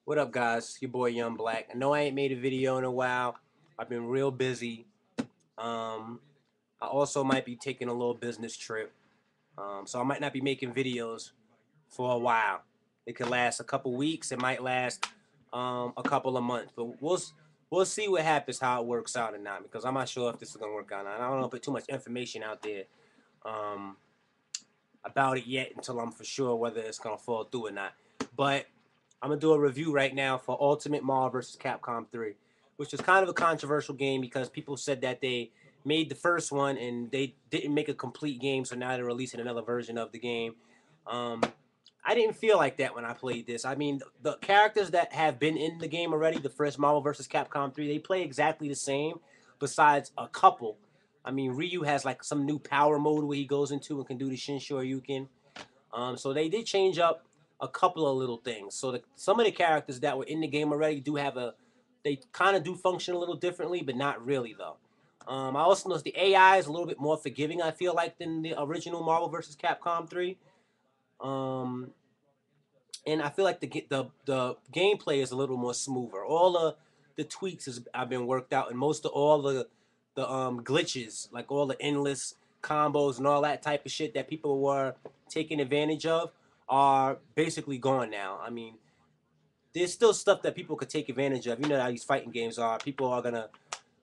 What up, guys? Your boy Young Black. I know I ain't made a video in a while. I've been real busy. Um, I also might be taking a little business trip, so I might not be making videos for a while. It could last a couple weeks. It might last a couple of months, but we'll see what happens, how it works out or not. Because I'm not sure if this is gonna work out or not. I don't want to put too much information out there um, about it yet until I'm for sure whether it's gonna fall through or not. But I'm gonna do a review right now for Ultimate Marvel vs. Capcom 3, which is kind of a controversial game because people said that they made the first one and they didn't make a complete game, so now they're releasing another version of the game. Um, I didn't feel like that when I played this. I mean, the characters that have been in the game already, the first Marvel vs. Capcom 3, they play exactly the same, besides a couple. I mean, Ryu has like some new power mode where he goes into and can do the Shinshoryuken. So they did change up a couple of little things. So some of the characters that were in the game already do have they kind of do function a little differently, but not really though. I also noticed the AI is a little bit more forgiving. I feel like than the original Marvel vs. Capcom 3. Um, and I feel like the gameplay is a little more smoother. All the tweaks have been worked out, and most of all the glitches, like all the endless combos and all that type of shit that people were taking advantage of, are basically gone now. I mean, there's still stuff that people could take advantage of. You know how these fighting games are. People are gonna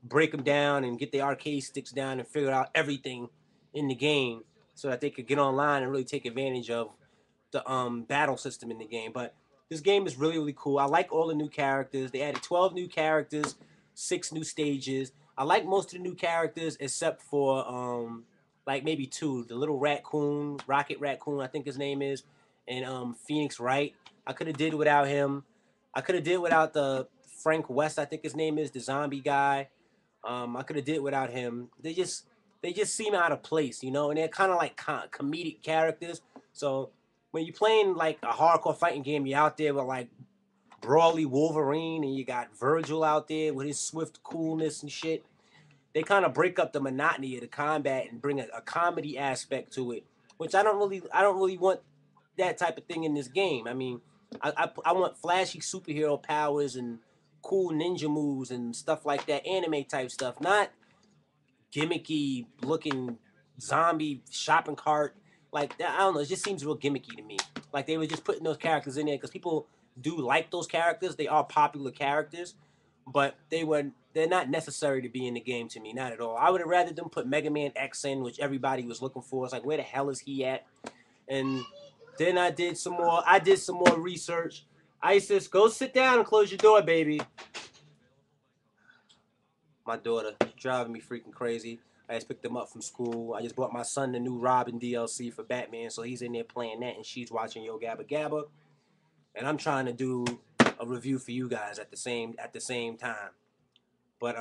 break them down and get the arcade sticks down and figure out everything in the game so that they could get online and really take advantage of the battle system in the game. But this game is really cool. I like all the new characters. They added 12 new characters, 6 new stages. I like most of the new characters except for like maybe two. The little raccoon, Rocket Raccoon, I think his name is, and Phoenix Wright. I could have did without him. I could have did without the Frank West, I think his name is, the zombie guy. I could have did without him. They just seem out of place, and they're kind of like comedic characters. So when you're playing like a hardcore fighting game, you're out there with like Brawly Wolverine, and you got Virgil out there with his swift coolness and shit. They kind of break up the monotony of the combat and bring a comedy aspect to it, which I don't really want that type of thing in this game. I mean, I want flashy superhero powers and cool ninja moves and stuff like that, anime type stuff, not gimmicky looking zombie shopping cart like that. I don't know. It just seems real gimmicky to me. Like they were just putting those characters in there because people do like those characters. They are popular characters, but they're not necessary to be in the game to me. Not at all. I would have rather them put Mega Man X in, which everybody was looking for. It's like, where the hell is he at? And then I did some more. I did some more research. Isis, go sit down and close your door, baby. My daughter driving me freaking crazy. I just picked him up from school. I just bought my son the new Robin DLC for Batman, so he's in there playing that, and she's watching Yo Gabba Gabba, and I'm trying to do a review for you guys at the same time. But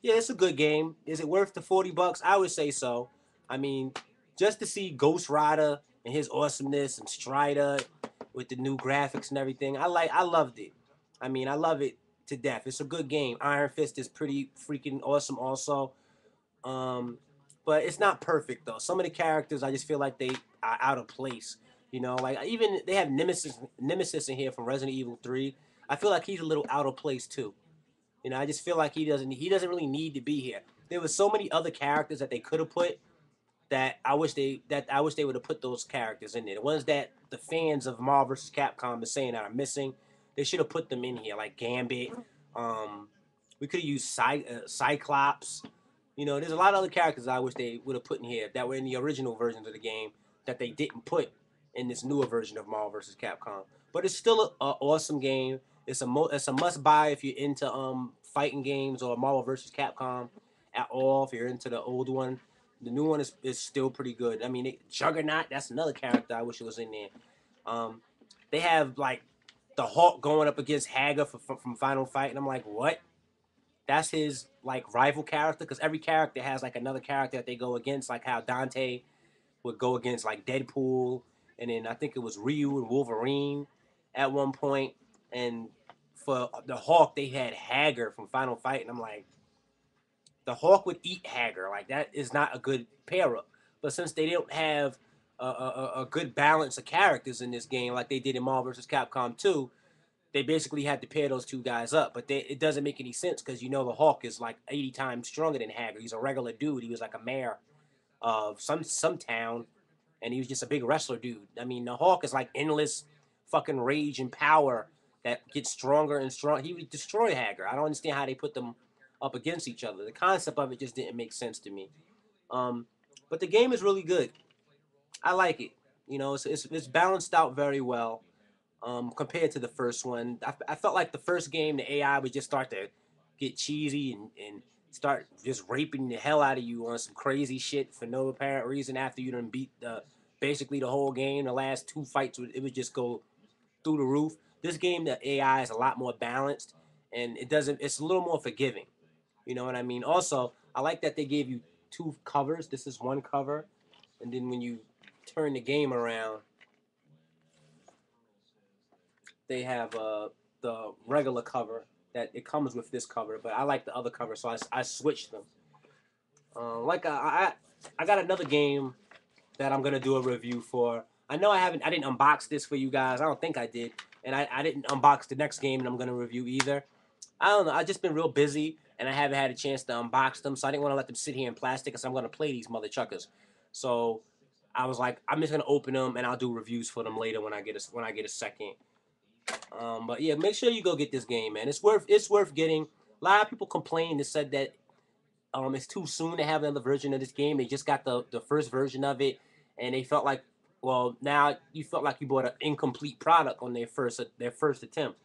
yeah, it's a good game. Is it worth the $40? I would say so. I mean, just to see Ghost Rider and his awesomeness and Strider with the new graphics and everything, I loved it. I mean, I love it to death. It's a good game. Iron Fist is pretty freaking awesome also. Um, but it's not perfect though. Some of the characters I just feel like they are out of place. Like even they have Nemesis in here from Resident Evil 3. I feel like he's a little out of place too. I just feel like he doesn't really need to be here. There were so many other characters that they could have put that I wish they would have put those characters in there. The ones that the fans of Marvel vs. Capcom is saying that are missing, they should have put them in here, like Gambit. Um, we could have used Cyclops. There's a lot of other characters I wish they would have put in here that were in the original versions of the game that they didn't put in this newer version of Marvel vs. Capcom. But it's still an awesome game. It's a must buy if you're into fighting games or Marvel vs. Capcom at all. If you're into the old one, the new one is still pretty good. I mean, Juggernaut, that's another character I wish it was in there. Um, they have like the Hulk going up against Hager from Final Fight, and I'm like, what? That's his like rival character because every character has like another character that they go against, like how Dante would go against like Deadpool, and then I think it was Ryu and Wolverine at one point, and for the Hulk they had Hager from Final Fight, and I'm like, the Hawk would eat Hager. Like that is not a good pair up. But since they don't have a good balance of characters in this game, like they did in Marvel vs. Capcom 2, they basically had to pair those two guys up, but it doesn't make any sense because you know the Hulk is like 80 times stronger than Hager. He's a regular dude. He was like a mayor of some town, and he was just a big wrestler dude. I mean, the Hulk is like endless fucking rage and power that gets stronger and stronger. He would destroy Hager. I don't understand how they put them up against each other. The concept of it just didn't make sense to me. Um, but the game is really good. I like it. You know, it's balanced out very well compared to the first one. I felt like the first game, the AI would just start to get cheesy and start just raping the hell out of you on some crazy shit for no apparent reason after you done beat basically the whole game. The last two fights, it would just go through the roof. This game, the AI is a lot more balanced and it doesn't. It's a little more forgiving. You know what I mean? Also, I like that they gave you two covers. This is one cover, and then when you turn the game around, they have the regular cover that it comes with this cover, but I like the other cover, so I switched them. I got another game that I'm gonna do a review for. I know I didn't unbox this for you guys. I don't think I did, and I didn't unbox the next game that I'm gonna review either. I don't know. I've just been real busy, and I haven't had a chance to unbox them, so I didn't want to let them sit here in plastic, because I'm gonna play these mother chuckers. So I was like, I'm just gonna open them, and I'll do reviews for them later when I get a second. But yeah, make sure you go get this game, man. It's worth getting. A lot of people complained and said that it's too soon to have another version of this game. They just got the first version of it, and they felt like, well, now you felt like you bought an incomplete product on their first attempt.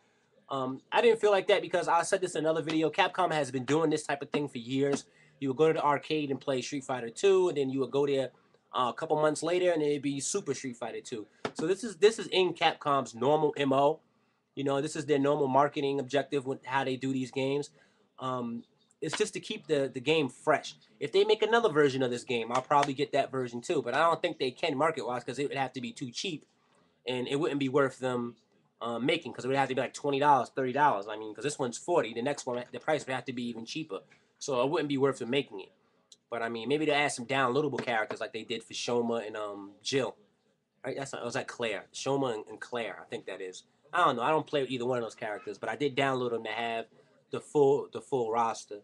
I didn't feel like that because I said this in another video. Capcom has been doing this type of thing for years. You would go to the arcade and play Street Fighter 2, and then you would go there a couple months later, and it'd be Super Street Fighter 2. So this is in Capcom's normal MO. You know, this is their normal marketing objective with how they do these games. Um, it's just to keep the game fresh. If they make another version of this game, I'll probably get that version too. But I don't think they can market wise because it would have to be too cheap, and it wouldn't be worth them making because it would have to be like $20, $30. I mean, because this one's 40, the next one the price would have to be even cheaper. So it wouldn't be worth them making it. But I mean, maybe they'll add some downloadable characters like they did for Shoma and Jill. Right? It was like Claire, Shoma and Claire. I think that is. I don't know. I don't play with either one of those characters, but I did download them to have the full roster.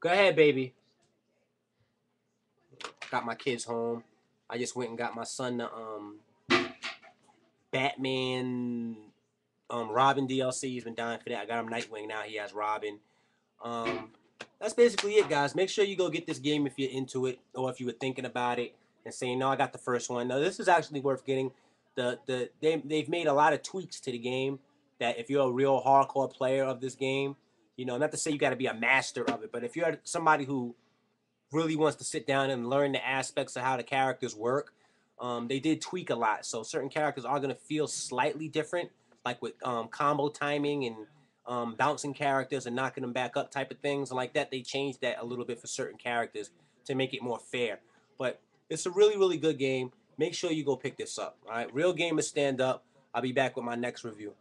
Go ahead, baby. Got my kids home. I just went and got my son the Batman Robin DLC. He's been dying for that. I got him Nightwing now. He has Robin. Um, that's basically it, guys. Make sure you go get this game if you're into it, or if you were thinking about it and saying, "No, I got the first one." No, this is actually worth getting. They've made a lot of tweaks to the game that if you're a real hardcore player of this game, you know, not to say you got to be a master of it, but if you're somebody who really wants to sit down and learn the aspects of how the characters work, they did tweak a lot. So certain characters are going to feel slightly different, like with combo timing and bouncing characters and knocking them back up type of things. And like that, they changed that a little bit for certain characters to make it more fair. But it's a really, really good game. Make sure you go pick this up. All right, Real Gamers Stand Up. I'll be back with my next review.